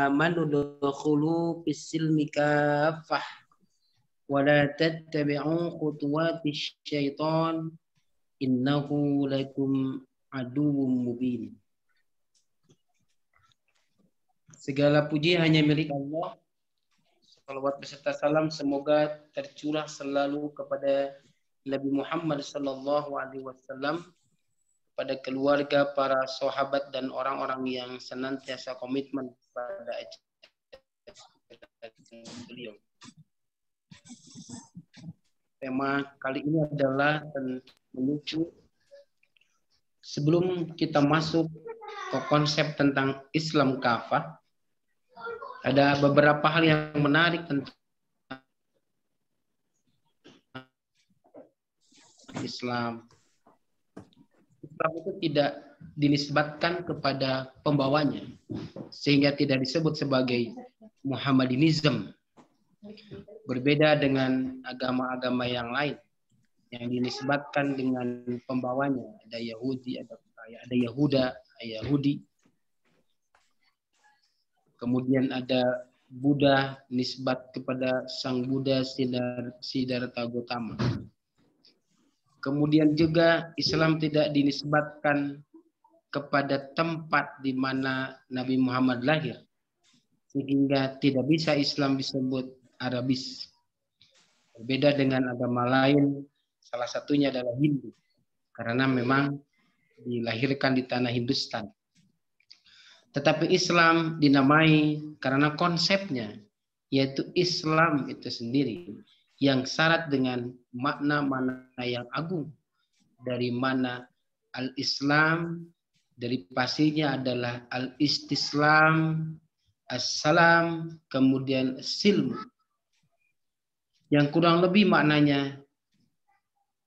amanu dukhulu fis-silmi kaffah wa la tattabi'u khutuwatis syaitan innahu lakum aduwwum mubin. Segala puji hanya milik Allah. Salawat beserta salam semoga tercurah selalu kepada Nabi Muhammad sallallahu alaihi wasallam, pada keluarga, para sahabat dan orang-orang yang senantiasa komitmen pada ajaran beliau. Tema kali ini adalah menuju, sebelum kita masuk ke konsep tentang Islam kafah, ada beberapa hal yang menarik tentang Islam. Islam itu tidak dinisbatkan kepada pembawanya, sehingga tidak disebut sebagai Muhammadinism. Berbeda dengan agama-agama yang lain yang dinisbatkan dengan pembawanya. Ada Yahudi, ada Yahuda, Yahudi. Kemudian ada Buddha, nisbat kepada Sang Buddha Siddhartha Gautama. Kemudian juga Islam tidak dinisbatkan kepada tempat di mana Nabi Muhammad lahir, sehingga tidak bisa Islam disebut Arabis. Berbeda dengan agama lain, salah satunya adalah Hindu, karena memang dilahirkan di tanah Hindustan. Tetapi Islam dinamai karena konsepnya, yaitu Islam itu sendiri, yang syarat dengan makna-makna yang agung. Dari mana al-Islam, dari pastinya adalah al-istislam, as-salam, kemudian silm. Yang kurang lebih maknanya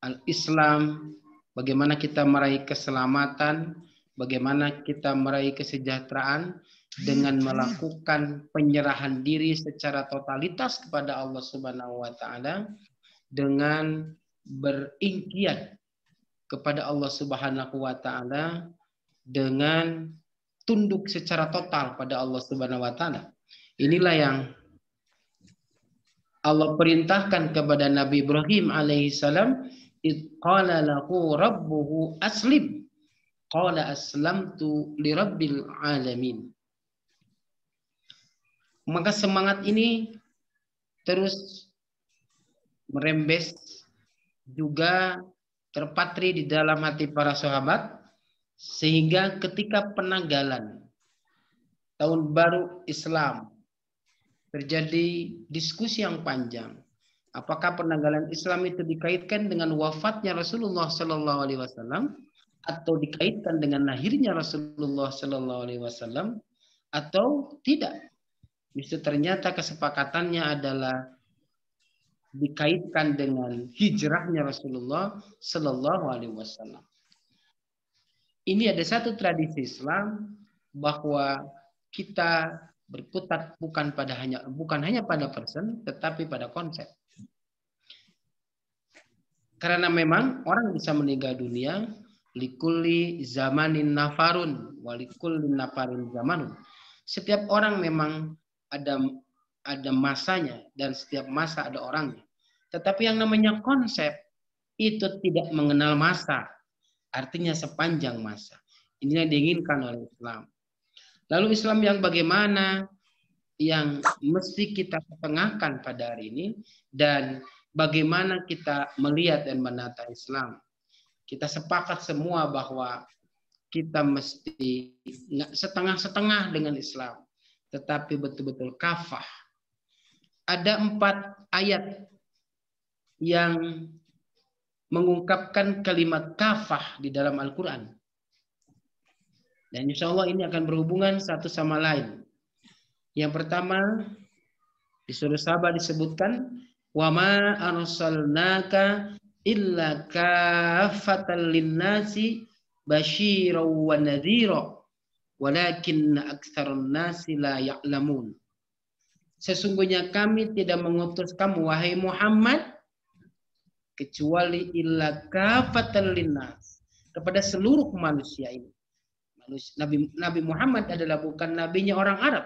al-Islam, bagaimana kita meraih keselamatan, bagaimana kita meraih kesejahteraan dengan melakukan penyerahan diri secara totalitas kepada Allah Subhanahu wa taala, dengan beringkiat kepada Allah Subhanahu wa taala, dengan tunduk secara total pada Allah Subhanahu wa taala. Inilah yang Allah perintahkan kepada Nabi Ibrahim alaihissalam, id qala lahu rabbuhu aslim qala aslamtu lirabbil alamin. Maka semangat ini terus merembes, juga terpatri di dalam hati para sahabat, sehingga ketika penanggalan tahun baru Islam terjadi diskusi yang panjang. Apakah penanggalan Islam itu dikaitkan dengan wafatnya Rasulullah Sallallahu Alaihi Wasallam, atau dikaitkan dengan lahirnya Rasulullah Sallallahu Alaihi Wasallam, atau tidak? Justru ternyata kesepakatannya adalah dikaitkan dengan hijrahnya Rasulullah Sallallahu Alaihi Wasallam. Ini ada satu tradisi Islam bahwa kita berkutat bukan hanya pada person, tetapi pada konsep. Karena memang orang bisa meninggal dunia, likulli zamanin nafarun, walikulli nafarin zamanun. Setiap orang memang ada masanya, dan setiap masa ada orangnya. Tetapi yang namanya konsep itu tidak mengenal masa, artinya sepanjang masa. Ini yang diinginkan oleh Islam. Lalu Islam yang bagaimana yang mesti kita ketengahkan pada hari ini, dan bagaimana kita melihat dan menata Islam. Kita sepakat semua bahwa kita mesti nggak setengah-setengah dengan Islam, tetapi betul-betul kafah. Ada 4 ayat yang mengungkapkan kalimat kafah di dalam Al-Quran. Dan insya Allah ini akan berhubungan satu sama lain. Yang pertama, di surah Sabah disebutkan, وَمَا أَرْسَلْنَاكَ إِلَّا كَافَّةً لِلنَّاسِ بَشِيرًا وَنَذِيرًا وَلَكِنَّ أَكْثَرَ النَّاسِ لَا يَعْلَمُونَ. Sesungguhnya kami tidak mengutus kamu, wahai Muhammad, kecuali illa kafatan linnas, kepada seluruh manusia ini. Nabi Muhammad adalah bukan nabinya orang Arab,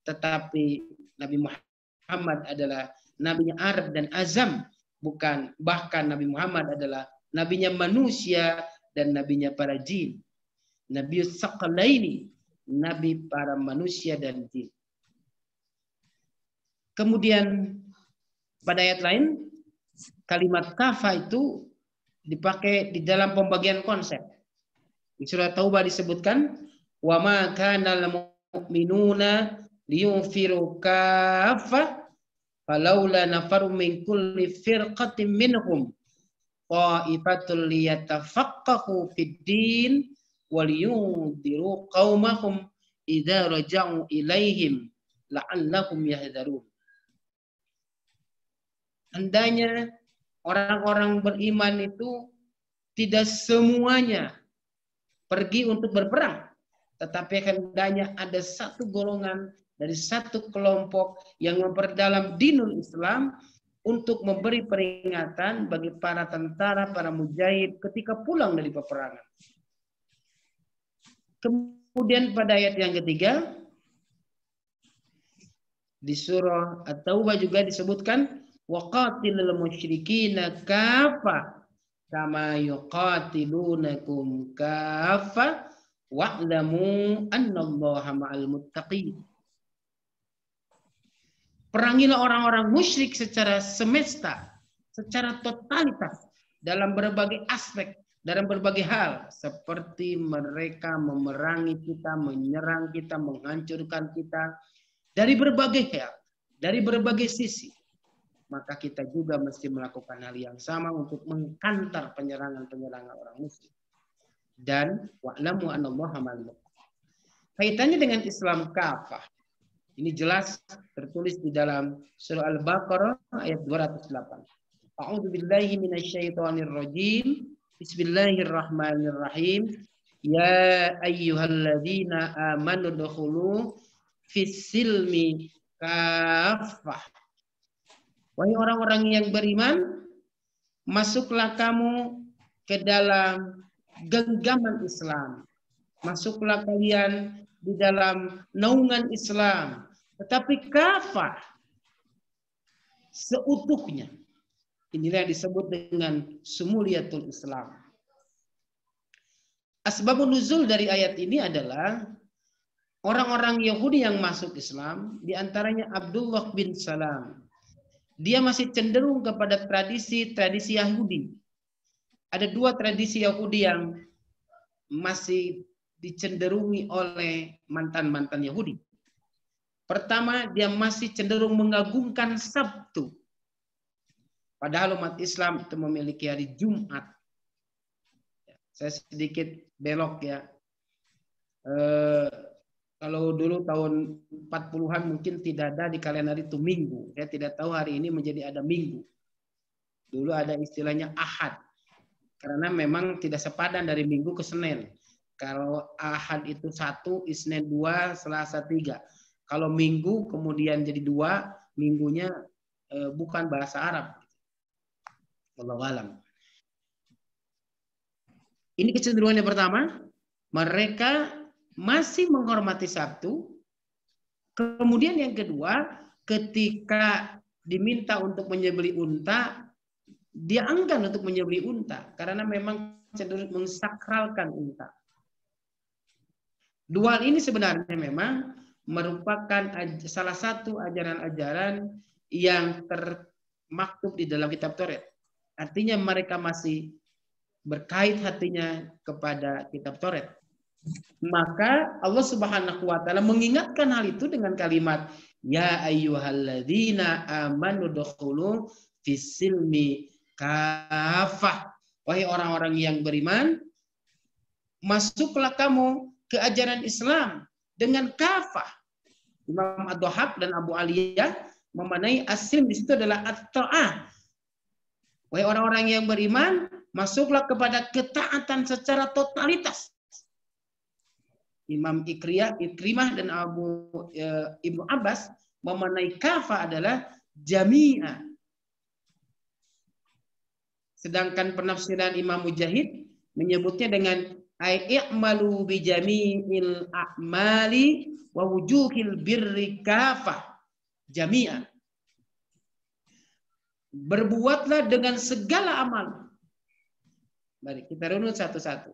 tetapi Nabi Muhammad adalah nabinya Arab dan Azam, bukan, bahkan Nabi Muhammad adalah nabinya manusia dan nabinya para jin. Nabi Tsaqalaini, nabi para manusia dan jin. Kemudian pada ayat lain kalimat kafa itu dipakai di dalam pembagian konsep. Di surah Taubah disebutkan wa ma kana lil mu'minuna liyunfiru kaffa falaula nafaru min kulli firqatin minhum ta'ifatul liyatafaqqahu fid din wa liyundiru qaumahum idza raja'u ilaihim la'allahum yahdharun. Hendaknya orang-orang beriman itu tidak semuanya pergi untuk berperang, tetapi hendaknya ada satu golongan dari satu kelompok yang memperdalam dinul Islam untuk memberi peringatan bagi para tentara, para mujahid ketika pulang dari peperangan. Kemudian pada ayat yang ketiga di surah At-Taubah juga disebutkan waqatilul musyrikina kaffa kama yuqatilunakum kaffa wa'lamu annallaha ma'al muttaqin. Perangilah orang-orang musyrik secara semesta, secara totalitas dalam berbagai aspek, dalam berbagai hal, seperti mereka memerangi kita, menyerang kita, menghancurkan kita dari berbagai hal, dari berbagai sisi. Maka kita juga mesti melakukan hal yang sama untuk mengkantar penyerangan-penyerangan orang musyrik. Dan wa'lamu anallaha ma'al muttaqin. Kaitannya dengan Islam kafah. Ini jelas tertulis di dalam surah Al-Baqarah ayat 208. A'udzu billahi minasyaitonir rajim. Bismillahirrahmanirrahim. Ya ayyuhalladzina amanu dukhulu fis silmi kafah. Wahai orang-orang yang beriman, masuklah kamu ke dalam genggaman Islam. Masuklah kalian di dalam naungan Islam. Tetapi kafah seutuhnya. Inilah yang disebut dengan sumuliyatul Islam. Asbabun nuzul dari ayat ini adalah orang-orang Yahudi yang masuk Islam, diantaranya Abdullah bin Salam. Dia masih cenderung kepada tradisi-tradisi Yahudi. Ada dua tradisi Yahudi yang masih dicenderungi oleh mantan-mantan Yahudi. Pertama, dia masih cenderung mengagungkan Sabtu. Padahal umat Islam itu memiliki hari Jumat. Saya sedikit belok ya. Kalau dulu tahun 40-an mungkin tidak ada di kalender itu Minggu. Saya tidak tahu hari ini menjadi ada Minggu. Dulu ada istilahnya Ahad. Karena memang tidak sepadan dari Minggu ke Senin. Kalau Ahad itu 1, Isnin 2, Selasa 3. Kalau Minggu kemudian jadi 2, Minggunya bukan bahasa Arab. Wallahu a'lam. Ini kecenderungan yang pertama. Mereka masih menghormati Sabtu. Kemudian yang kedua, ketika diminta untuk menyembelih unta, dia enggan untuk menyembelih unta karena memang cenderung mensakralkan unta. Dua hal ini sebenarnya memang merupakan salah satu ajaran-ajaran yang termaktub di dalam kitab Taurat. Artinya mereka masih berkait hatinya kepada kitab Taurat. Maka Allah Subhanahu wa taala mengingatkan hal itu dengan kalimat ya ayyuhalladzina amanu dukhulu fis silmi kafah. Wahai orang-orang yang beriman, masuklah kamu ke ajaran Islam dengan kafah. Imam Ad-Dhahhak dan Abu Aliyah memanai as-silm di situ adalah at-ta'ah. Wahai orang-orang yang beriman, masuklah kepada ketaatan secara totalitas. Imam Ikrimah dan Ibnu Abbas memanai kafah adalah jami'ah. Sedangkan penafsiran Imam Mujahid menyebutnya dengan Ai i'malu bi jami'il a'mali wa wujuhil birri kafah jami'an. Berbuatlah dengan segala amal. Mari kita runut satu-satu.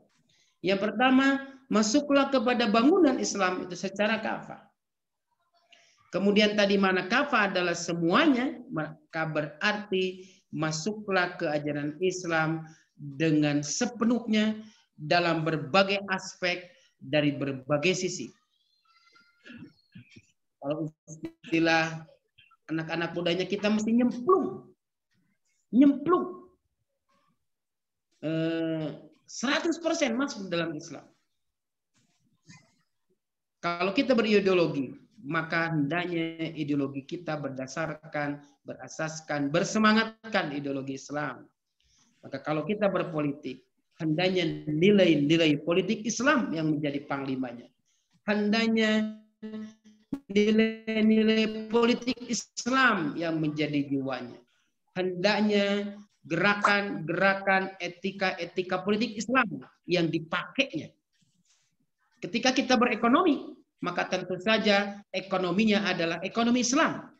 Yang pertama, masuklah kepada bangunan Islam itu secara kafah. Kemudian tadi mana kafah adalah semuanya, maka berarti masuklah ke ajaran Islam dengan sepenuhnya dalam berbagai aspek dari berbagai sisi. Kalau istilah anak-anak mudanya kita mesti nyemplung. 100% masuk dalam Islam. Kalau kita berideologi, maka hendaknya ideologi kita berasaskan, bersemangatkan ideologi Islam. Maka kalau kita berpolitik, hendaknya nilai-nilai politik Islam yang menjadi panglimanya. Hendaknya nilai-nilai politik Islam yang menjadi jiwanya. Hendaknya gerakan-gerakan etika politik Islam yang dipakainya. Ketika kita berekonomi, maka tentu saja ekonominya adalah ekonomi Islam.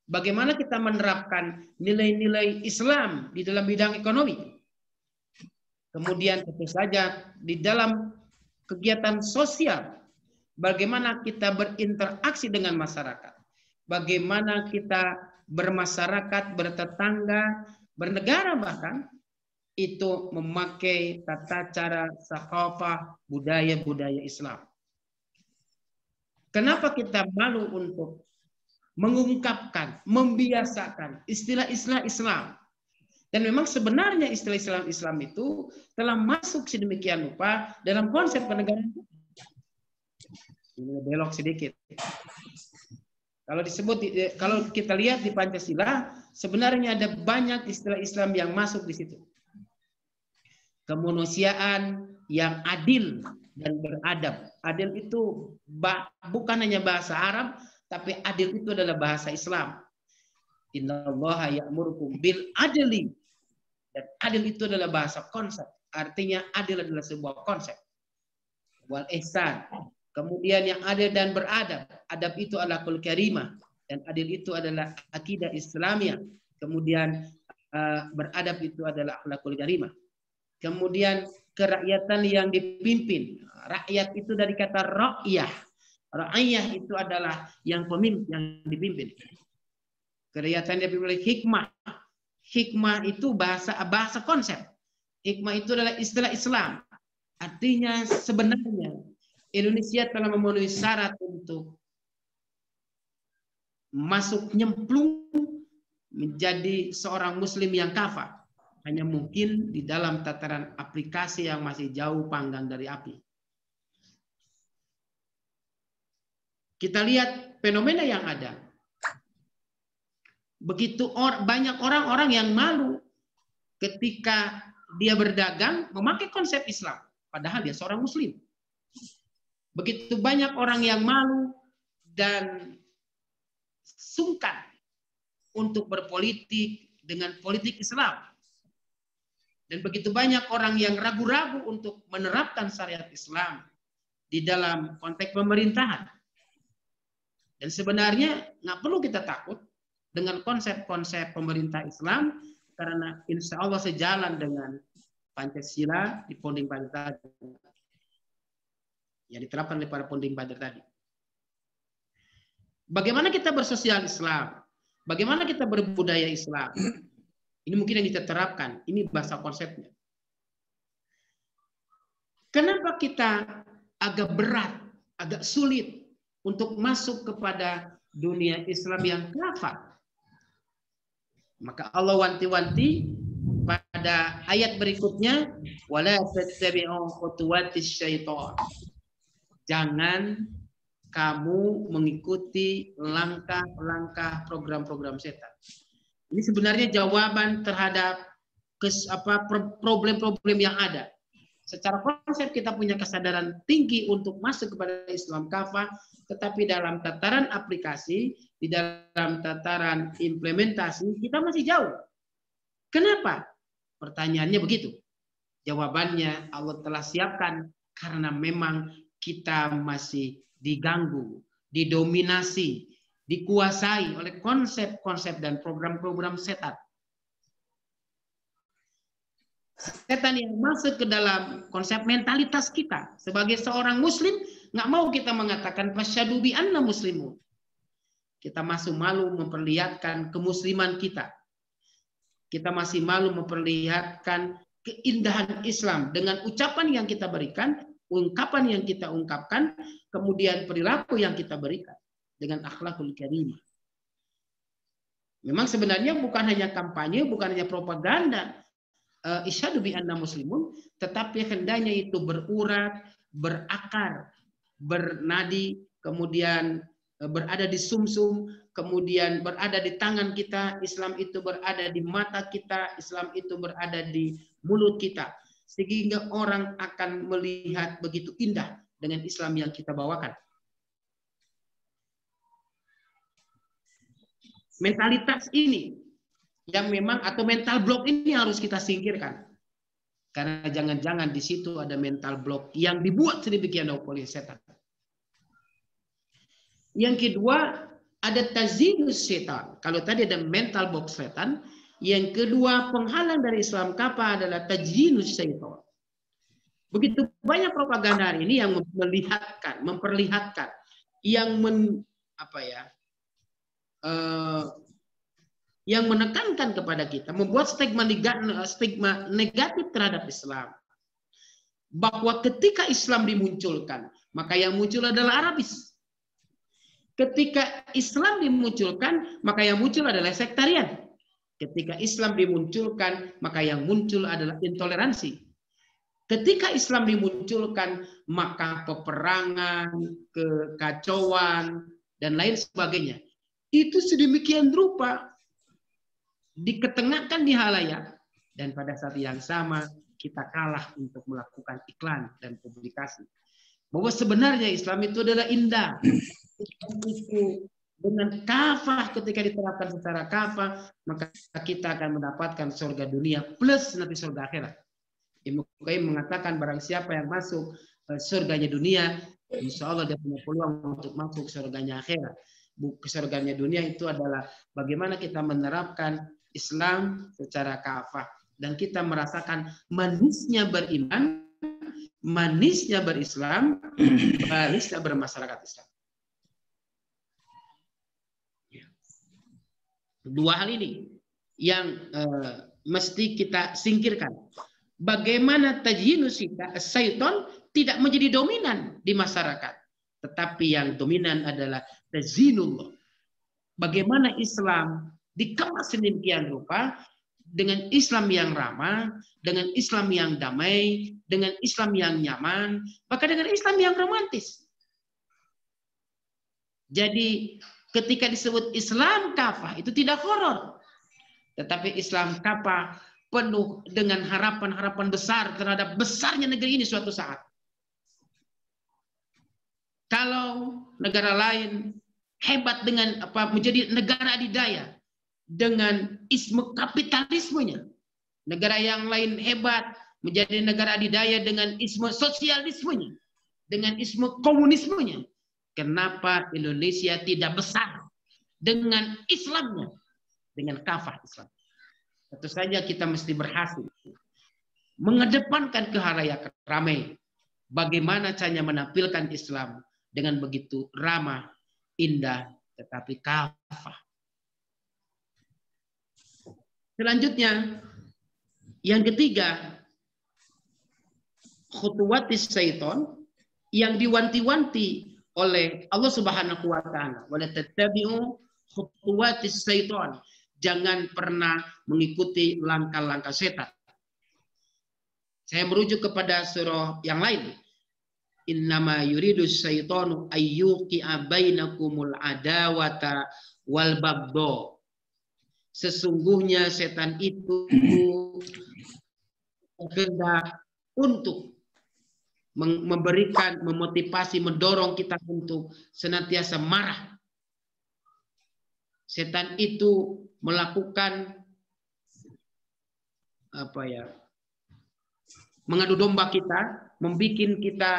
Bagaimana kita menerapkan nilai-nilai Islam di dalam bidang ekonomi? Kemudian tentu saja di dalam kegiatan sosial, bagaimana kita berinteraksi dengan masyarakat? Bagaimana kita bermasyarakat, bertetangga, bernegara bahkan, itu memakai tata cara sakafah, budaya-budaya Islam. Kenapa kita malu untuk mengungkapkan, membiasakan istilah-istilah Islam? Dan memang sebenarnya istilah Islam itu telah masuk sedemikian rupa dalam konsep kenegaraan. Ini belok sedikit. Kalau kita lihat di Pancasila, sebenarnya ada banyak istilah Islam yang masuk di situ. Kemanusiaan yang adil dan beradab. Adil itu bukan hanya bahasa Arab, tapi adil itu adalah bahasa Islam. Innallaha ya'murukum bil adli. Dan adil itu adalah bahasa konsep. Artinya adil adalah sebuah konsep. Wal ihsan. Kemudian yang adil dan beradab. Adab itu adalah akhlakul karimah. Dan adil itu adalah akidah Islamiyah. Kemudian beradab itu adalah akhlakul karimah. Kemudian kerakyatan yang dipimpin. Rakyat itu dari kata ra'iyah. Ra'iyah itu adalah yang pemimpin, yang dipimpin. Kerakyatan yang dipimpin oleh hikmah. Hikmah itu bahasa konsep. Hikmah itu adalah istilah Islam. Artinya sebenarnya Indonesia telah memenuhi syarat untuk masuk nyemplung menjadi seorang muslim yang kafah. Hanya mungkin di dalam tataran aplikasi yang masih jauh panggang dari api. Kita lihat fenomena yang ada. Begitu banyak orang-orang yang malu ketika dia berdagang memakai konsep Islam. Padahal dia seorang muslim. Begitu banyak orang yang malu dan sungkan untuk berpolitik dengan politik Islam. Dan begitu banyak orang yang ragu-ragu untuk menerapkan syariat Islam di dalam konteks pemerintahan. Dan sebenarnya nggak perlu kita takut dengan konsep-konsep pemerintah Islam, karena insya Allah sejalan dengan Pancasila di founding father tadi, yang diterapkan oleh para founding father tadi. Bagaimana kita bersosial Islam? Bagaimana kita berbudaya Islam? Ini mungkin yang kita terapkan. Ini bahasa konsepnya. Kenapa kita agak berat, agak sulit untuk masuk kepada dunia Islam yang kafah? Maka Allah wanti-wanti pada ayat berikutnya, wala tattabi'u khutuwatis syaitan. Jangan kamu mengikuti langkah-langkah program-program setan. Ini sebenarnya jawaban terhadap problem-problem yang ada. Secara konsep kita punya kesadaran tinggi untuk masuk kepada Islam kafah, tetapi dalam tataran aplikasi, di dalam tataran implementasi, kita masih jauh. Kenapa? Pertanyaannya begitu. Jawabannya Allah telah siapkan karena memang kita masih diganggu, didominasi, dikuasai oleh konsep-konsep dan program-program setan. Setan yang masuk ke dalam konsep mentalitas kita sebagai seorang muslim, nggak mau kita mengatakan fasyhadu bi anna muslimun. Kita masih malu memperlihatkan kemusliman kita. Kita masih malu memperlihatkan keindahan Islam dengan ucapan yang kita berikan, ungkapan yang kita ungkapkan, kemudian perilaku yang kita berikan dengan akhlakul karimah. Memang sebenarnya bukan hanya kampanye, bukan hanya propaganda, isyhadu bi anna muslimun, tetapi hendaknya itu berurat, berakar, bernadi, kemudian berada di sumsum, kemudian berada di tangan kita. Islam itu berada di mata kita, Islam itu berada di mulut kita, sehingga orang akan melihat begitu indah dengan Islam yang kita bawakan. Mentalitas ini yang memang, atau mental block ini harus kita singkirkan. Karena jangan-jangan di situ ada mental block yang dibuat sedemikian rupa oleh setan. Yang kedua, ada tazinus setan. Kalau tadi ada mental block setan, yang kedua penghalang dari Islam kafah adalah tazinus setan. Begitu banyak propaganda hari ini yang memperlihatkan, yang yang menekankan kepada kita, membuat stigma negatif terhadap Islam. Bahwa ketika Islam dimunculkan, maka yang muncul adalah Arabis. Ketika Islam dimunculkan, maka yang muncul adalah sektarian. Ketika Islam dimunculkan, maka yang muncul adalah intoleransi. Ketika Islam dimunculkan, maka peperangan, kekacauan, dan lain sebagainya. Itu sedemikian rupa diketengahkan di halayak, dan pada saat yang sama kita kalah untuk melakukan iklan dan publikasi bahwa sebenarnya Islam itu adalah indah. Itu dengan kafah, ketika diterapkan secara kafah, maka kita akan mendapatkan surga dunia plus nanti surga akhirat. Ibnu Qayyim mengatakan barang siapa yang masuk surganya dunia, insya Allah dia punya peluang untuk masuk surganya akhirat. Surganya dunia itu adalah bagaimana kita menerapkan Islam secara kafah dan kita merasakan manisnya beriman, manisnya berislam, manisnya bermasyarakat Islam. Dua hal ini yang mesti kita singkirkan. Bagaimana tazyinus syaitan tidak menjadi dominan di masyarakat, tetapi yang dominan adalah tazyinullah. Bagaimana Islam dikemas sedemikian rupa dengan Islam yang ramah, dengan Islam yang damai, dengan Islam yang nyaman, bahkan dengan Islam yang romantis. Jadi ketika disebut Islam kafah itu tidak horor, tetapi Islam kafah penuh dengan harapan-harapan besar terhadap besarnya negeri ini suatu saat. Kalau negara lain hebat dengan menjadi negara adidaya dengan isme kapitalismenya, negara yang lain hebat menjadi negara adidaya dengan isme sosialismenya, dengan isme komunismenya. Kenapa Indonesia tidak besar dengan Islamnya, dengan kafah Islam? Tentu saja kita mesti berhasil mengedepankan kehalayak ramai. Bagaimana caranya menampilkan Islam dengan begitu ramah, indah, tetapi kafah. Selanjutnya, yang ketiga, khutuwatis syaitan yang diwanti-wanti oleh Allah Subhanahu wa taala. Wala tattabi'u khutuwatis syaitan. Jangan pernah mengikuti langkah-langkah setan. Saya merujuk kepada surah yang lain. Innama yuridu syaitanu ayyuqi'a bainakumul adawata wal baghdha. Sesungguhnya setan itu berkehendak untuk memberikan, memotivasi, mendorong kita untuk senantiasa marah. Setan itu melakukan mengadu domba kita, membuat kita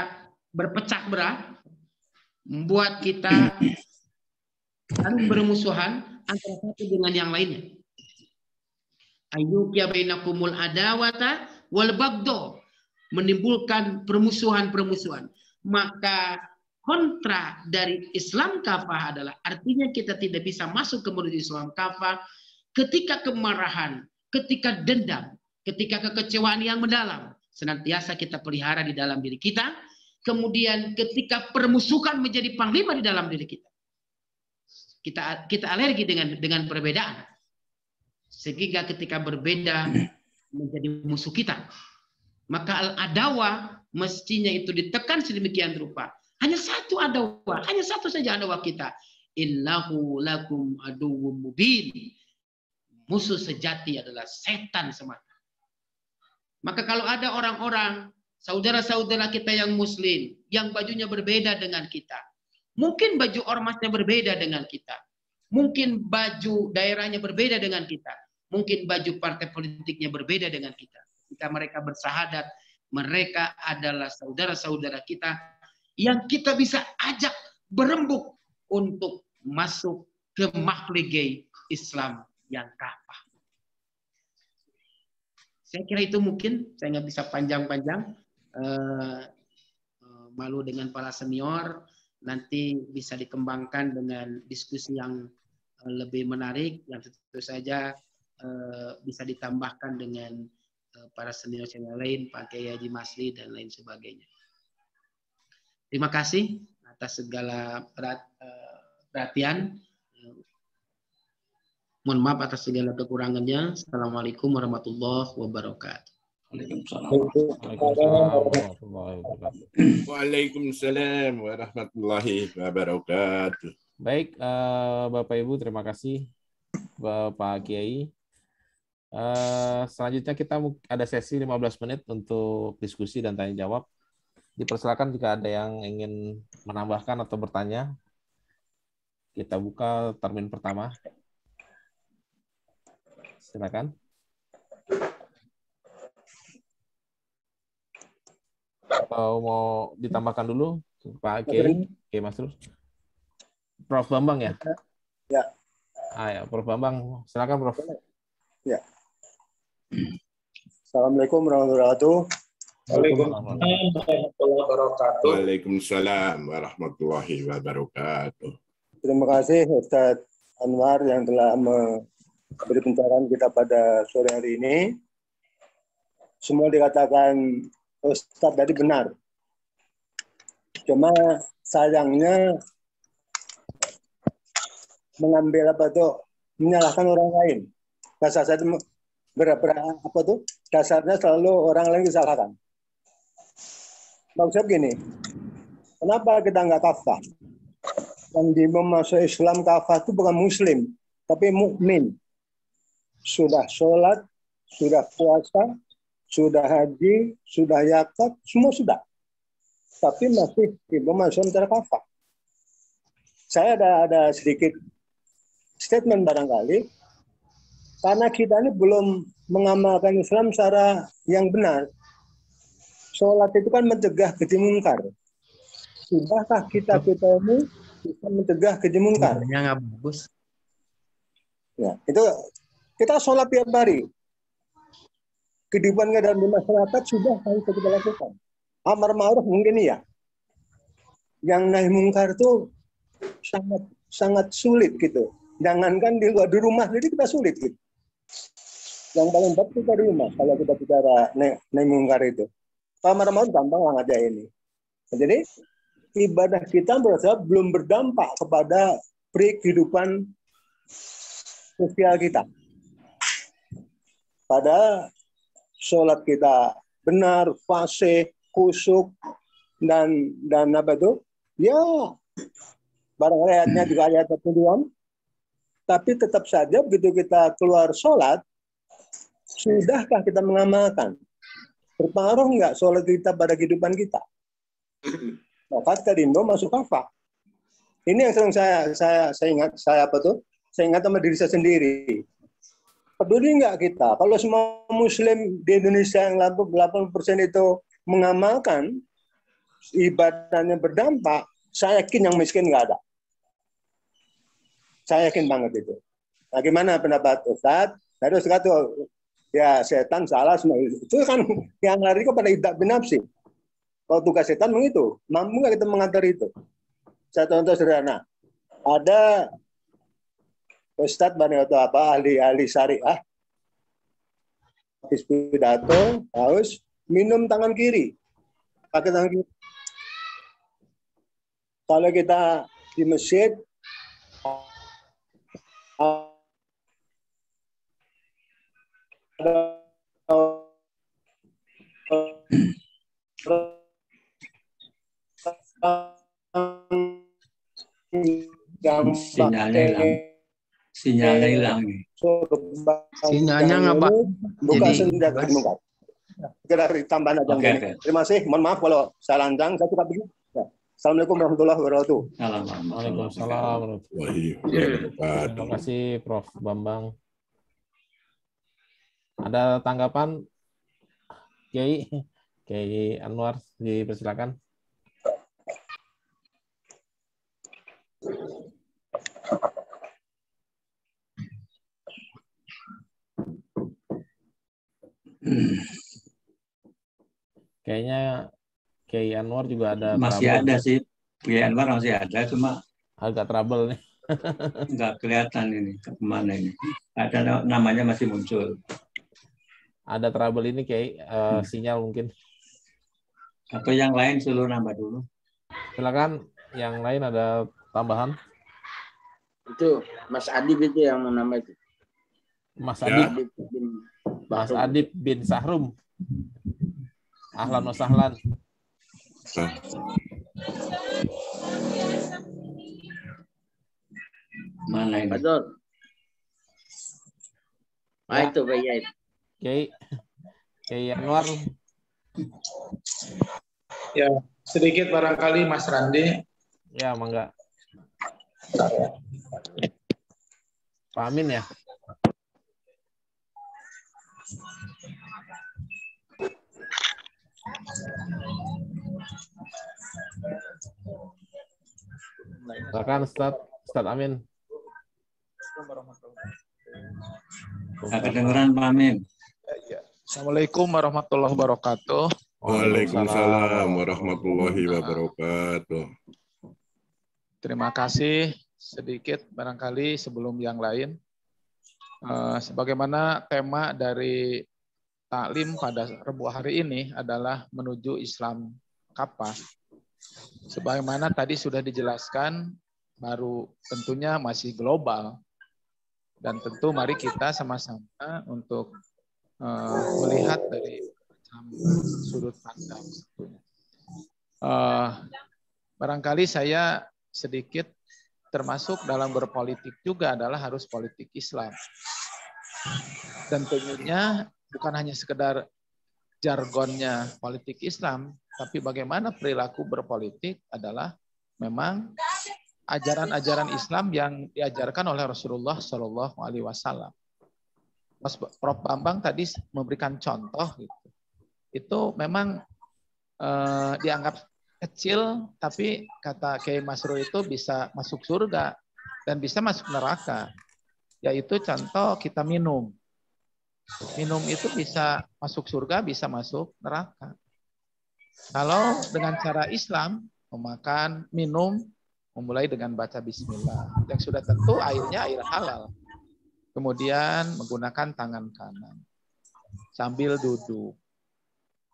berpecah belah, membuat kita saling bermusuhan antara satu dengan yang lainnya. Ayyukiya bainakumul adawata wal bagdo, menimbulkan permusuhan-permusuhan. Maka kontra dari Islam kafah adalah artinya kita tidak bisa masuk ke menuju Islam kafah ketika kemarahan, ketika dendam, ketika kekecewaan yang mendalam senantiasa kita pelihara di dalam diri kita. Kemudian ketika permusuhan menjadi panglima di dalam diri kita, kita alergi dengan perbedaan, sehingga ketika berbeda menjadi musuh kita. Maka al-adawah mestinya itu ditekan sedemikian rupa. Hanya satu adawah, hanya satu saja adawah kita. Innahu lakum aduwwum mubin. Musuh sejati adalah setan semata. Maka kalau ada orang-orang, saudara-saudara kita yang muslim, yang bajunya berbeda dengan kita, mungkin baju ormasnya berbeda dengan kita, mungkin baju daerahnya berbeda dengan kita, mungkin baju partai politiknya berbeda dengan kita. Jika mereka bersahadat, mereka adalah saudara-saudara kita yang kita bisa ajak berembuk untuk masuk ke mahligai Islam yang kafah. Saya kira itu mungkin, saya nggak bisa panjang-panjang. Malu dengan para senior, nanti bisa dikembangkan dengan diskusi yang lebih menarik, yang tentu saja bisa ditambahkan dengan para senior-senior lain, Pak Kiai Haji Masli, dan lain sebagainya. Terima kasih atas segala perhatian. Mohon maaf atas segala kekurangannya. Assalamualaikum warahmatullahi wabarakatuh. Waalaikumsalam warahmatullahi wabarakatuh. Baik, Bapak Ibu, terima kasih Bapak Kiai. Selanjutnya kita ada sesi 15 menit untuk diskusi dan tanya jawab. Dipersilakan jika ada yang ingin menambahkan atau bertanya. Kita buka termin pertama. Silakan. Atau mau ditambahkan dulu Pak Kiai, Kiai Masrur? Prof Bambang ya? Ya. Ya, Prof Bambang, silakan Prof. Ya. Assalamualaikum warahmatullahi wabarakatuh. Waalaikumsalam warahmatullahi wabarakatuh. Terima kasih Ustadz Anwar yang telah beri pencerahan kita pada sore hari ini. Semua dikatakan Ustadz tadi benar. Cuma sayangnya mengambil menyalahkan orang lain. Dasarnya selalu orang lain disalahkan. Maksudnya begini, kenapa kita nggak kafah? Yang di masuk Islam kafah itu bukan muslim, tapi mukmin. Sudah sholat, sudah puasa, sudah haji, sudah zakat, semua sudah. Tapi masih belum masuk secara kafah. Saya ada sedikit statement barangkali, karena kita ini belum mengamalkan Islam secara yang benar. Sholat itu kan mencegah keji munkar. Sudahkah kita ini bisa mencegah keji munkar? Nggak bagus. Ya, itu kita sholat tiap hari. Kehidupan dalam masyarakat sudah harus kita lakukan. Amar ma'ruf mungkin iya. Yang nahi mungkar itu sangat sulit gitu. Jangankan di rumah, jadi kita sulit gitu. Yang paling berat kita di rumah kalau kita bicara nahi mungkar itu. Amar ma'ruf gampang lah aja ini. Jadi ibadah kita berarti belum berdampak kepada kehidupan sosial kita. Pada sholat kita benar, fasih, khusyuk, dan apa itu? Ya, barang ayatnya juga ayat tertentuan. Tapi tetap saja begitu kita keluar sholat, sudahkah kita mengamalkan? Berpengaruh nggak sholat kita pada kehidupan kita? Maka Kadindo masuk kafah. Ini yang sering saya ingat, saya ingat sama diri saya sendiri. Peduli nggak kita? Kalau semua Muslim di Indonesia yang 80% itu mengamalkan, ibadahnya berdampak, saya yakin yang miskin nggak ada. Saya yakin banget itu. Bagaimana pendapat Ustadz? Tadi Ustadz tuh, ya setan salah semua. Itu kan yang lari kepada idak binafsi. Kalau tugas setan begitu, mampu nggak kita mengantar itu? Saya contoh sederhana. Ada Ustadz atau apa ahli syariah, habis pidato harus minum tangan kiri, pakai tangan kiri. Kalau kita di masjid sinyalnya hilang nih. Sinyalnya nggak Pak? Bukan Jadi sendiri mungkin. Kita tambahan aja. Oke. Terima kasih. Mohon maaf kalau saya lanjang. Saya suka begitu. Ya. Assalamualaikum warahmatullahi wabarakatuh. Waalaikumsalam. Terima kasih Prof. Bambang. Ada tanggapan Kiai Anwar, dipersilakan. Kayaknya Kiai Anwar juga ada Masih trouble. ada sih. Kiai Anwar masih ada, cuma Agak trouble nih. nggak kelihatan ini kemana ini. Ada namanya masih muncul. Ada trouble ini Kiai, sinyal mungkin. Atau yang lain suruh nambah dulu. Silakan, yang lain ada tambahan. Itu Mas Adib itu yang nama itu. Mas Ya. Adib, Mas Adib bin Sahrum. Ahlan wa sahlan. Mana ini? Betul. Nah, Ya. itu Pak Yai. Kiai Anwar. Ya, sedikit barangkali Mas Randi. Ya, mangga. Pak Amin ya. Silakan Ustaz Amin. Nggak kedengeran Pak Amin. Assalamualaikum warahmatullahi wabarakatuh. Waalaikumsalam warahmatullahi wabarakatuh. Terima kasih. Sedikit barangkali sebelum yang lain. Sebagaimana tema dari taklim pada Rabu hari ini adalah menuju Islam Kafah. Sebagaimana tadi sudah dijelaskan, baru tentunya masih global. Dan tentu mari kita sama-sama untuk melihat dari sudut pandang. Barangkali saya sedikit termasuk dalam berpolitik juga adalah harus politik Islam. Dan tentunya bukan hanya sekedar jargonnya politik Islam, tapi bagaimana perilaku berpolitik adalah memang ajaran-ajaran Islam yang diajarkan oleh Rasulullah Shallallahu Alaihi Wasallam. Prof. Bambang tadi memberikan contoh gitu. Itu memang dianggap kecil, tapi kata Kiai Masrur itu bisa masuk surga dan bisa masuk neraka. Yaitu contoh kita minum. Minum itu bisa masuk surga, bisa masuk neraka. Kalau dengan cara Islam, memakan, minum, memulai dengan baca bismillah. Yang sudah tentu airnya air halal. Kemudian menggunakan tangan kanan. Sambil duduk.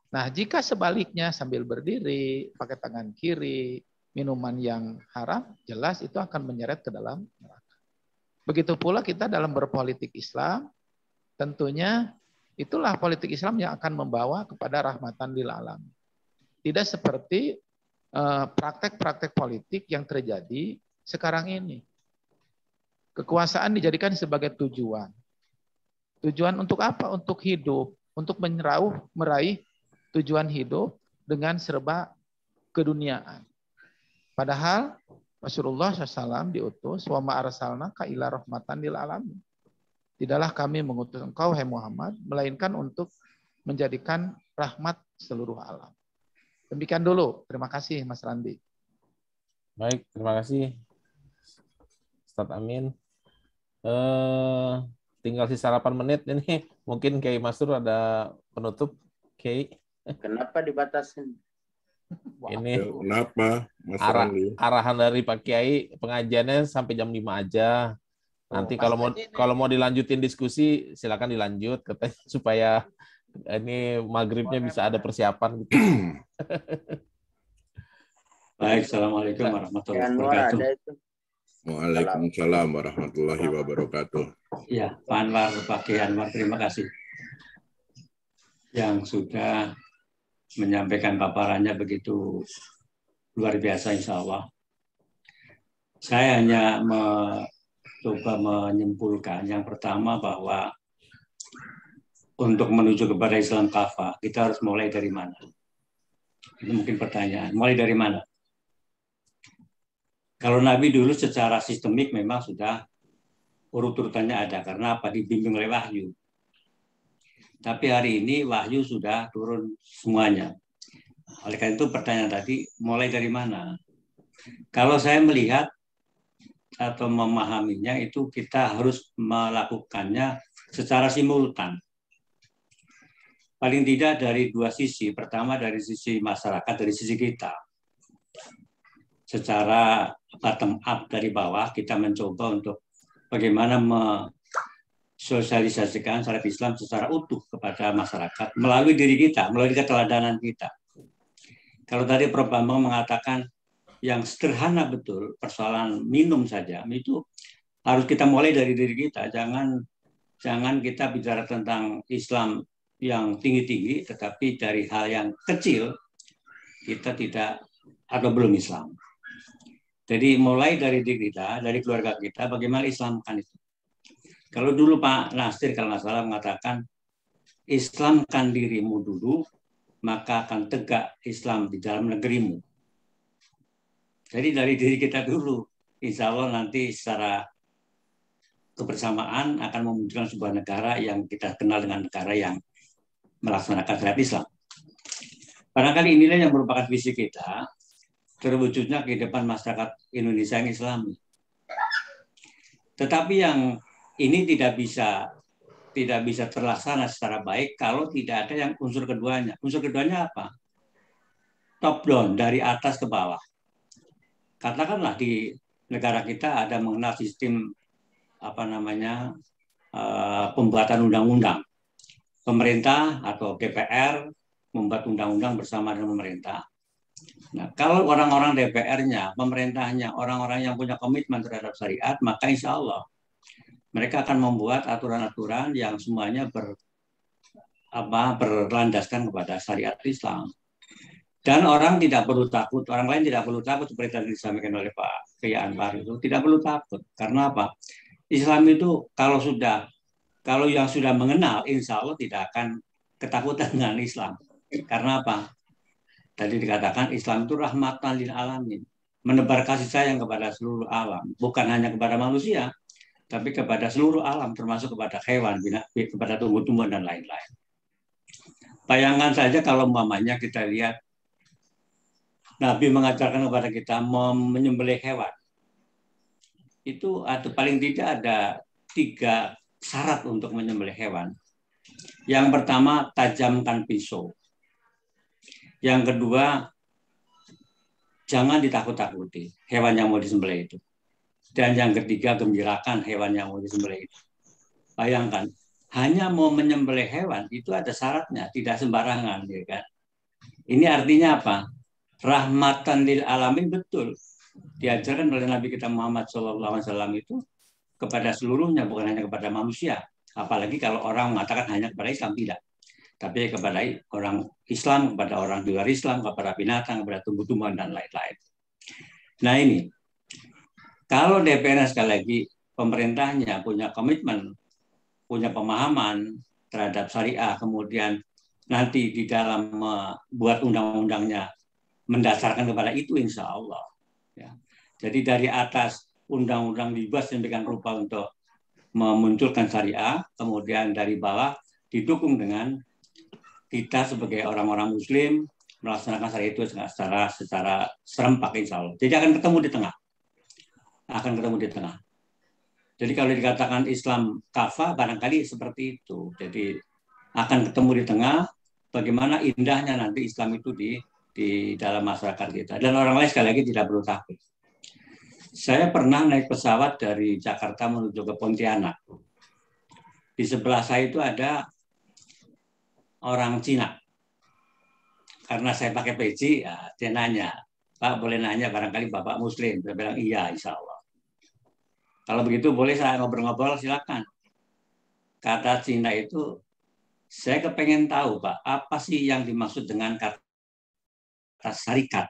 Nah, jika sebaliknya sambil berdiri, pakai tangan kiri, minuman yang haram, jelas itu akan menyeret ke dalam neraka. Begitu pula kita dalam berpolitik Islam, tentunya itulah politik Islam yang akan membawa kepada rahmatan lil alamin. Tidak seperti praktek-praktek politik yang terjadi sekarang ini. Kekuasaan dijadikan sebagai tujuan. Tujuan untuk apa? Untuk hidup, untuk meraih tujuan hidup dengan serba keduniaan. Padahal Rasulullah SAW diutus wa ma arsalnaka illa rahmatan lil alamin. tidaklah kami mengutus engkau, hai Muhammad, melainkan untuk menjadikan rahmat seluruh alam. Demikian dulu. Terima kasih, Mas Randi. Baik, terima kasih, Ustadz Amin. Tinggal sisa 8 menit ini. Mungkin Kiai Masrur ada penutup, Kiai. Kenapa dibatasin? Ini Ya, kenapa, Mas Randi? arahan dari Pak Kiai, pengajiannya sampai jam 5 aja. Nanti kalau mau dilanjutin diskusi, silakan dilanjut, katanya, supaya ini maghribnya bisa ada persiapan gitu. Baik, Assalamualaikum warahmatullahi Anwar wabarakatuh. ada itu. Waalaikumsalam warahmatullahi wabarakatuh. Ya, Pak Anwar, Pak Kiai Anwar, terima kasih yang sudah menyampaikan paparannya begitu luar biasa, insya Allah. Saya hanya coba menyimpulkan yang pertama bahwa untuk menuju kepada Islam kafah, kita harus mulai dari mana? Ini mungkin pertanyaan. Mulai dari mana? Kalau Nabi dulu secara sistemik memang sudah urut-urutannya ada. Karena apa? Dibimbing oleh wahyu. Tapi hari ini wahyu sudah turun semuanya. Oleh karena itu pertanyaan tadi, mulai dari mana? Kalau saya melihat atau memahaminya itu kita harus melakukannya secara simultan. Paling tidak dari dua sisi. Pertama dari sisi masyarakat, dari sisi kita. Secara bottom up dari bawah kita mencoba untuk bagaimana mensosialisasikan syariat Islam secara utuh kepada masyarakat melalui diri kita, melalui keteladanan kita. Kalau tadi Prof. Bambang mengatakan yang sederhana betul, persoalan minum saja, itu harus kita mulai dari diri kita. Jangan kita bicara tentang Islam yang tinggi-tinggi, tetapi dari hal yang kecil kita tidak atau belum Islam. Jadi mulai dari diri kita, dari keluarga kita, bagaimana Islamkan itu. Kalau dulu Pak Nasir kalau nggak salah mengatakan, Islamkan dirimu dulu, maka akan tegak Islam di dalam negerimu. Jadi dari diri kita dulu, insya Allah nanti secara kebersamaan akan memunculkan sebuah negara yang kita kenal dengan negara yang melaksanakan syariat Islam. Barangkali inilah yang merupakan visi kita, terwujudnya kehidupan masyarakat Indonesia yang Islami. Tetapi yang ini tidak bisa terlaksana secara baik kalau tidak ada yang unsur keduanya. Unsur keduanya apa? Top down, dari atas ke bawah. Katakanlah di negara kita ada mengenal sistem pembuatan undang-undang. Pemerintah atau DPR membuat undang-undang bersama dengan pemerintah. Nah, kalau orang-orang DPR-nya, pemerintahnya, orang-orang yang punya komitmen terhadap syariat, maka insya Allah mereka akan membuat aturan-aturan yang semuanya berlandaskan kepada syariat Islam. Dan orang tidak perlu takut, orang lain tidak perlu takut seperti tadi disampaikan oleh Pak Kiai Anwar itu, tidak perlu takut. Karena apa? Islam itu kalau yang sudah mengenal, insya Allah tidak akan ketakutan dengan Islam. Karena apa? Tadi dikatakan Islam itu rahmatan lil alamin, menebar kasih sayang kepada seluruh alam, bukan hanya kepada manusia, tapi kepada seluruh alam, termasuk kepada hewan, kepada tumbuh-tumbuhan dan lain-lain. Bayangkan saja kalau umpamanya kita lihat Nabi mengajarkan kepada kita menyembelih hewan. Itu atau paling tidak ada 3 syarat untuk menyembelih hewan. Yang pertama, tajamkan pisau. Yang kedua, jangan ditakut-takuti hewan yang mau disembelih itu. Dan yang ketiga, gembirakan hewan yang mau disembelih itu. Bayangkan, hanya mau menyembelih hewan itu ada syaratnya, tidak sembarangan, ya kan? Ini artinya apa? Rahmatan lil alamin, betul. Diajarkan oleh Nabi kita Muhammad SAW itu kepada seluruhnya, bukan hanya kepada manusia. Apalagi kalau orang mengatakan hanya kepada Islam, tidak. Tapi kepada orang Islam, kepada orang di luar Islam, kepada binatang, kepada tumbuh-tumbuhan, dan lain-lain. Nah ini, kalau DPR sekali lagi, pemerintahnya punya komitmen, punya pemahaman terhadap syariah, kemudian nanti di dalam membuat undang-undangnya mendasarkan kepada itu, insya Allah. Ya. Jadi dari atas undang-undang dibuat sedemikian rupa untuk memunculkan syariah, kemudian dari bawah didukung dengan kita sebagai orang-orang Muslim melaksanakan syariah itu secara serempak insya Allah. Jadi akan ketemu di tengah. Jadi kalau dikatakan Islam kafah, barangkali seperti itu. Jadi akan ketemu di tengah, bagaimana indahnya nanti Islam itu di dalam masyarakat kita. Dan orang lain sekali lagi tidak perlu takut. Saya pernah naik pesawat dari Jakarta menuju ke Pontianak. Di sebelah saya itu ada orang Cina. Karena saya pakai peci, ya, dia nanya, Pak boleh nanya barangkali Bapak Muslim? Saya bilang iya, insya Allah. Kalau begitu boleh saya ngobrol-ngobrol, silakan. Kata Cina itu, saya kepengen tahu Pak, apa sih yang dimaksud dengan kata syarikat?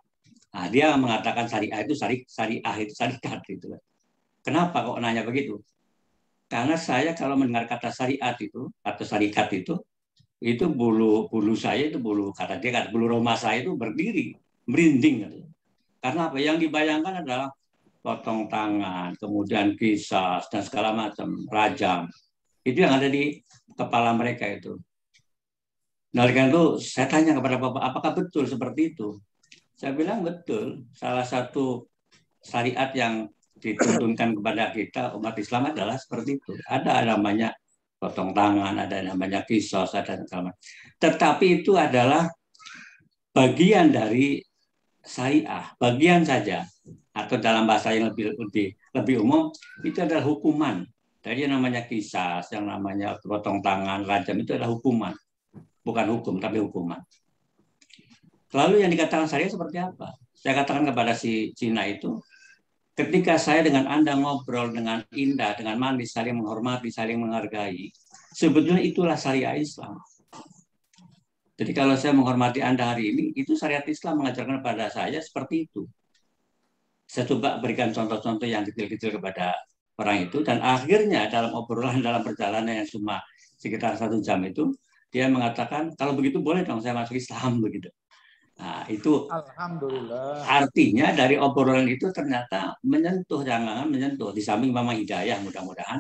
Nah, dia mengatakan syariah itu syariah itu syarikat gitu. Kenapa kok nanya begitu? Karena saya kalau mendengar kata syariat itu atau syarikat itu bulu saya itu bulu roma saya itu berdiri, merinding. Karena apa? Yang dibayangkan adalah potong tangan, kemudian qisas dan segala macam, rajam. Itu yang ada di kepala mereka itu. Nah, karena itu saya tanya kepada Bapak, apakah betul seperti itu? Saya bilang betul. Salah satu syariat yang dituntunkan kepada kita umat Islam adalah seperti itu. Ada namanya potong tangan, ada namanya qisas, ada segala macam. Tetapi itu adalah bagian dari syariah, bagian saja. Atau dalam bahasa yang lebih umum, itu adalah hukuman. Jadi yang namanya qisas, yang namanya potong tangan, rajam itu adalah hukuman. Bukan hukum, tapi hukuman. Lalu yang dikatakan syariah seperti apa? Saya katakan kepada si Cina itu, ketika saya dengan Anda ngobrol dengan indah, dengan manis, saling menghormati, saling menghargai, sebetulnya itulah syariah Islam. Jadi kalau saya menghormati Anda hari ini, itu syariat Islam mengajarkan kepada saya seperti itu. Saya coba berikan contoh-contoh yang kecil-kecil kepada orang itu, dan akhirnya dalam obrolan, dalam perjalanan yang cuma sekitar 1 jam itu, dia mengatakan, kalau begitu boleh dong saya masuk Islam begitu. Nah, itu Alhamdulillah. Artinya dari obrolan itu ternyata menyentuh, jangan menyentuh. Di samping Mama Hidayah mudah-mudahan,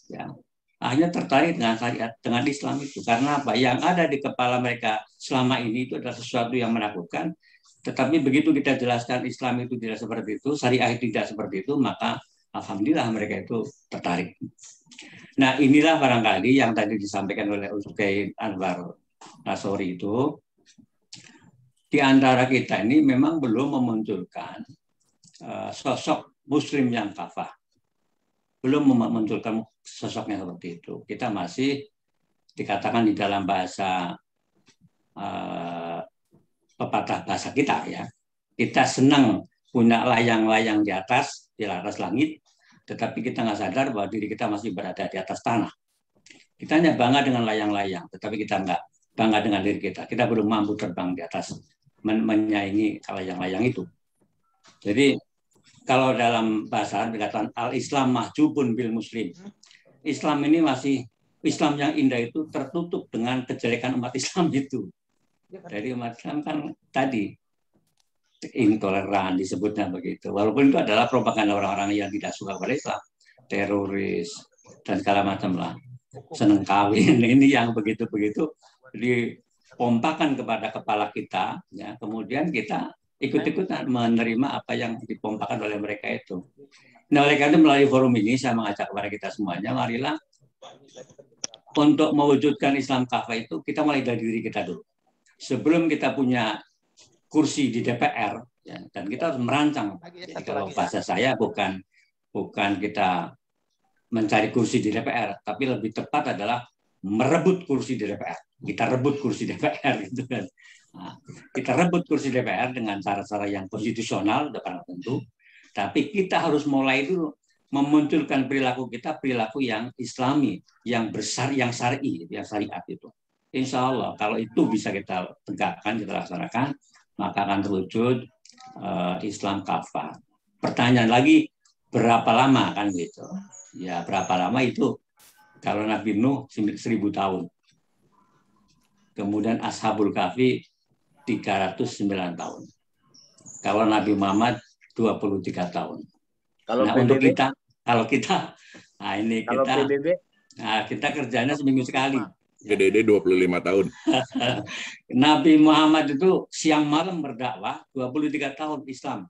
ya, akhirnya tertarik dengan syariat, dengan Islam itu. Karena apa? Yang ada di kepala mereka selama ini itu adalah sesuatu yang menakutkan. Tetapi begitu kita jelaskan Islam itu tidak seperti itu, syariah itu tidak seperti itu, maka alhamdulillah mereka itu tertarik. Nah, inilah barangkali yang tadi disampaikan oleh Ustaz Anwar Nasori itu. Di antara kita ini memang belum memunculkan sosok Muslim yang kafah. Belum memunculkan sosoknya seperti itu. Kita masih dikatakan di dalam bahasa pepatah bahasa kita ya. Kita senang punya layang-layang di atas langit, tetapi kita nggak sadar bahwa diri kita masih berada di atas tanah. Kita hanya bangga dengan layang-layang, tetapi kita nggak bangga dengan diri kita. Kita belum mampu terbang di atas, menyaingi layang-layang itu. Jadi kalau dalam bahasa dikatakan al-Islam mahjubun bil muslim. Islam ini masih, Islam yang indah itu tertutup dengan kejelekan umat Islam itu. Dari umat Islam kan tadi intoleran disebutnya begitu. Walaupun itu adalah propaganda orang-orang yang tidak suka pada Islam, teroris dan segala macam lah, seneng kawin. Ini yang begitu-begitu dipompakan kepada kepala kita, ya. Kemudian kita ikut-ikutan menerima apa yang dipompakan oleh mereka itu. Nah, oleh karena melalui forum ini saya mengajak kepada kita semuanya, marilah untuk mewujudkan Islam kafah itu kita mulai dari diri kita dulu. Sebelum kita punya kursi di DPR, ya, dan kita harus merancang. Jadi kalau bahasa saya bukan kita mencari kursi di DPR, tapi lebih tepat adalah merebut kursi di DPR. Kita rebut kursi DPR, gitu kan. Nah, kita rebut kursi DPR dengan cara-cara yang konstitusional, tentu. Tapi kita harus mulai dulu memunculkan perilaku kita, perilaku yang Islami, yang yang syar'i, yang syariat itu. Insya Allah kalau itu bisa kita tegakkan, kita laksanakan, maka akan terwujud Islam kafah. Pertanyaan lagi, berapa lama kan gitu? Ya berapa lama itu? Kalau Nabi Nuh 1000 tahun, kemudian Ashabul Kahfi 309 tahun. Kalau Nabi Muhammad 23 tahun. Nah, untuk kita, Nah, ini Kalau PBB? kita kerjanya seminggu sekali. PDD 25 tahun. Nabi Muhammad itu siang malam berdakwah, 23 tahun Islam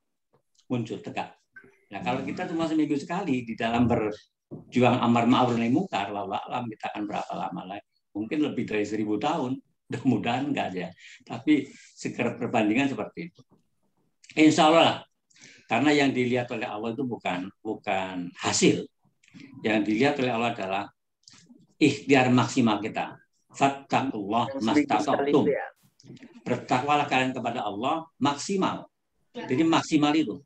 muncul tegak. Nah, kalau kita cuma seminggu sekali di dalam berjuang amar ma'ruf nahi munkar, wallahu alam kita akan berapa lama lagi? Mungkin lebih dari 1000 tahun. Mudah-mudahan enggak ya. Tapi sekedar perbandingan seperti itu. Insya Allah, karena yang dilihat oleh Allah itu bukan hasil. Yang dilihat oleh Allah adalah ikhtiar maksimal kita. Fattaqullah mastata'tum. Bertakwalah kalian kepada Allah maksimal. Jadi maksimal itu.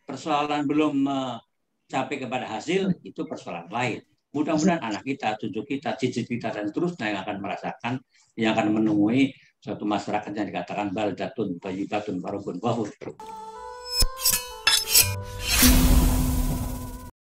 Persoalan belum mencapai kepada hasil itu persoalan lain. Mudah-mudahan anak kita, cucu kita, cicit kita dan seterusnya yang akan merasakan, yang akan menemui suatu masyarakat yang dikatakan baldatun, thayyibatun, warabun ghafur.